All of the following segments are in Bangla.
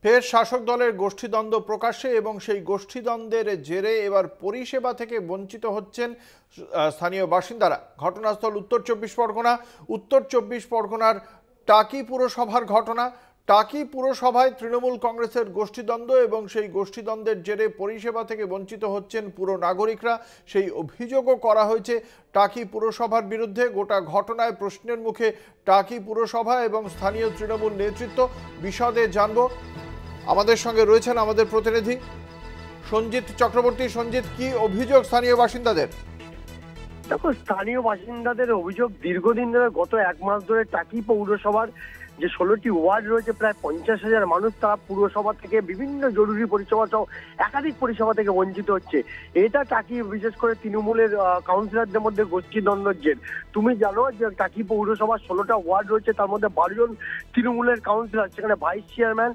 ফের শাসক দলের গোষ্ঠীদ্বন্দ্ব প্রকাশ্যে এবং সেই গোষ্ঠীদ্বন্দ্বের জেরে এবার পরিষেবা থেকে বঞ্চিত হচ্ছেন স্থানীয় বাসিন্দারা। ঘটনাস্থল উত্তর চব্বিশ পরগনার টাকি পুরসভার ঘটনা। টাকি পুরসভায় তৃণমূল কংগ্রেসের গোষ্ঠীদ্বন্দ্ব এবং সেই গোষ্ঠীদ্বন্দ্বের জেরে পরিষেবা থেকে বঞ্চিত হচ্ছেন পুর নাগরিকরা। সেই অভিযোগও করা হয়েছে টাকি পুরসভার বিরুদ্ধে। গোটা ঘটনায় প্রশ্নের মুখে টাকি পুরসভা এবং স্থানীয় তৃণমূল নেতৃত্ব। বিশদে জানব। আমাদের সঙ্গে রয়েছেন আমাদের প্রতিনিধি সঞ্জিত চক্রবর্তী। সঞ্জিত, কি অভিযোগ স্থানীয় বাসিন্দাদের? দেখো, স্থানীয় বাসিন্দাদের অভিযোগ দীর্ঘদিন ধরে, গত এক মাস ধরে টাকি পৌরসভার যে 16টি ওয়ার্ড রয়েছে, প্রায় 50,000 মানুষ তারা পুরসভা থেকে বিভিন্ন জরুরি পরিষেবা সহ একাধিক পরিষেবা থেকে বঞ্চিত হচ্ছে। এটা টাকি, বিশেষ করে তৃণমূলের কাউন্সিলরদের মধ্যে গোষ্ঠীদ্বন্দ্বের জের। তুমি জানো যে টাকি পৌরসভার 16টা ওয়ার্ড রয়েছে, তার মধ্যে 12 জন তৃণমূলের কাউন্সিলর, সেখানে ভাইস চেয়ারম্যান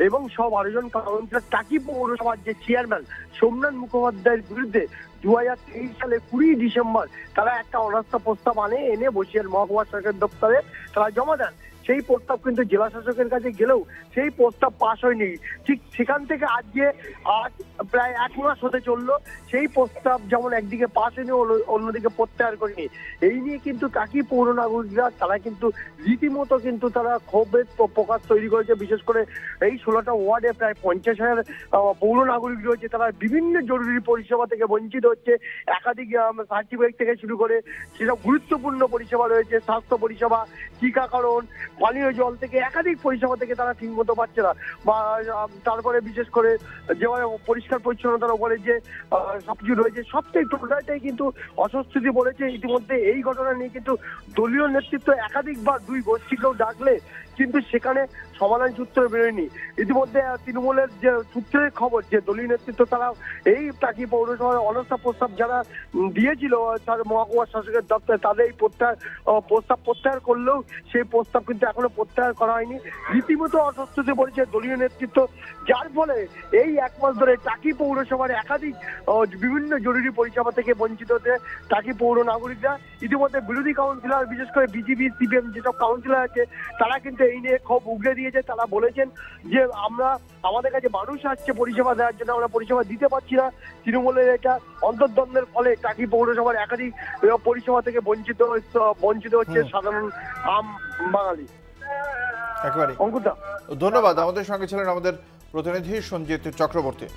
এবং সব 12 জন কাউন্সিলর। টাকি পৌরসভার যে চেয়ারম্যান সোমনাথ মুখোপাধ্যায়ের বিরুদ্ধে 2023 সালে 20 ডিসেম্বর তারা একটা অনাস্থা প্রস্তাব এনে বসিরহাট মহকুমা সরকার দপ্তরে তারা জমা দেন। সেই প্রস্তাব কিন্তু জেলা শাসকের কাছে গেলেও সেই প্রস্তাব পাশ হয়নি। ঠিক সেখান থেকে আজ প্রায় 1 মাস হতে চললো, সেই প্রস্তাব যেমন একদিকে পাশ হয়নি, অন্যদিকে প্রত্যাহার করেনি। এই নিয়ে কিন্তু টাকি পৌর নাগরিকরা তারা কিন্তু রীতিমতো কিন্তু তারা ক্ষোভের প্রকাশ তৈরি করেছে। বিশেষ করে এই 16টা ওয়ার্ডে প্রায় 50,000 পৌর নাগরিক রয়েছে, তারা বিভিন্ন জরুরি পরিষেবা থেকে বঞ্চিত হচ্ছে। একাধিক সার্টিফিকেট থেকে শুরু করে সেসব গুরুত্বপূর্ণ পরিষেবা রয়েছে, স্বাস্থ্য পরিষেবা, টিকাকরণ, পানীয় জল থেকে একাধিক পরিষেবা থেকে তারা ঠিক মতো পাচ্ছে না। বা তারপরে বিশেষ করে যেভাবে পরিষ্কার পরিচ্ছন্নতার উপরে যে সবকিছু রয়েছে, সবটাই টোটালটাই কিন্তু অস্বস্তি বলেছে। ইতিমধ্যে এই ঘটনা নিয়ে কিন্তু দলীয় নেতৃত্ব একাধিকবার দুই গোষ্ঠীকেও ডাকলে কিন্তু সেখানে সমাধান সূত্র বেরোয়নি। ইতিমধ্যে তৃণমূলের যে সূত্রের খবর যে দলীয় নেতৃত্ব তারা এই টাকি পৌরসভার অনাস্থা প্রস্তাব যারা দিয়েছিল তার মহকুমা শাসকের দপ্তরে, তাদের এই প্রস্তাব প্রত্যাহার করলেও সেই প্রস্তাব কিন্তু এখনো প্রত্যাহার করা হয়নি। রীতিমতো অস্বস্তিতে পড়েছে দলীয় নেতৃত্ব, যার ফলে এই 1 মাস ধরে টাকি পৌরসভার একাধিক বিভিন্ন জরুরি পরিষেবা থেকে বঞ্চিত হতে টাকি পৌর নাগরিকরা। ইতিমধ্যে বিরোধী কাউন্সিলর, বিশেষ করে বিজেপি, সিপিএম যেসব কাউন্সিলর আছে, তারা কিন্তু এই নিয়ে ক্ষোভ উগড়ে দিয়েছে। তারা বলেছেন যে আমাদের কাছে মানুষ আসছে পরিষেবা দেওয়ার জন্য, আমরা পরিষেবা দিতে পারছি না। তৃণমূলের এটা অন্তর্দ্বন্দ্বের ফলে টাকি পৌরসভার একাধিক পরিষেবা থেকে বঞ্চিত হচ্ছে সাধারণ আম বাঙালি। একেবারে। অঙ্কুরদা, ধন্যবাদ। আমাদের সঙ্গে ছিলেন আমাদের প্রতিনিধি সঞ্জিত চক্রবর্তী।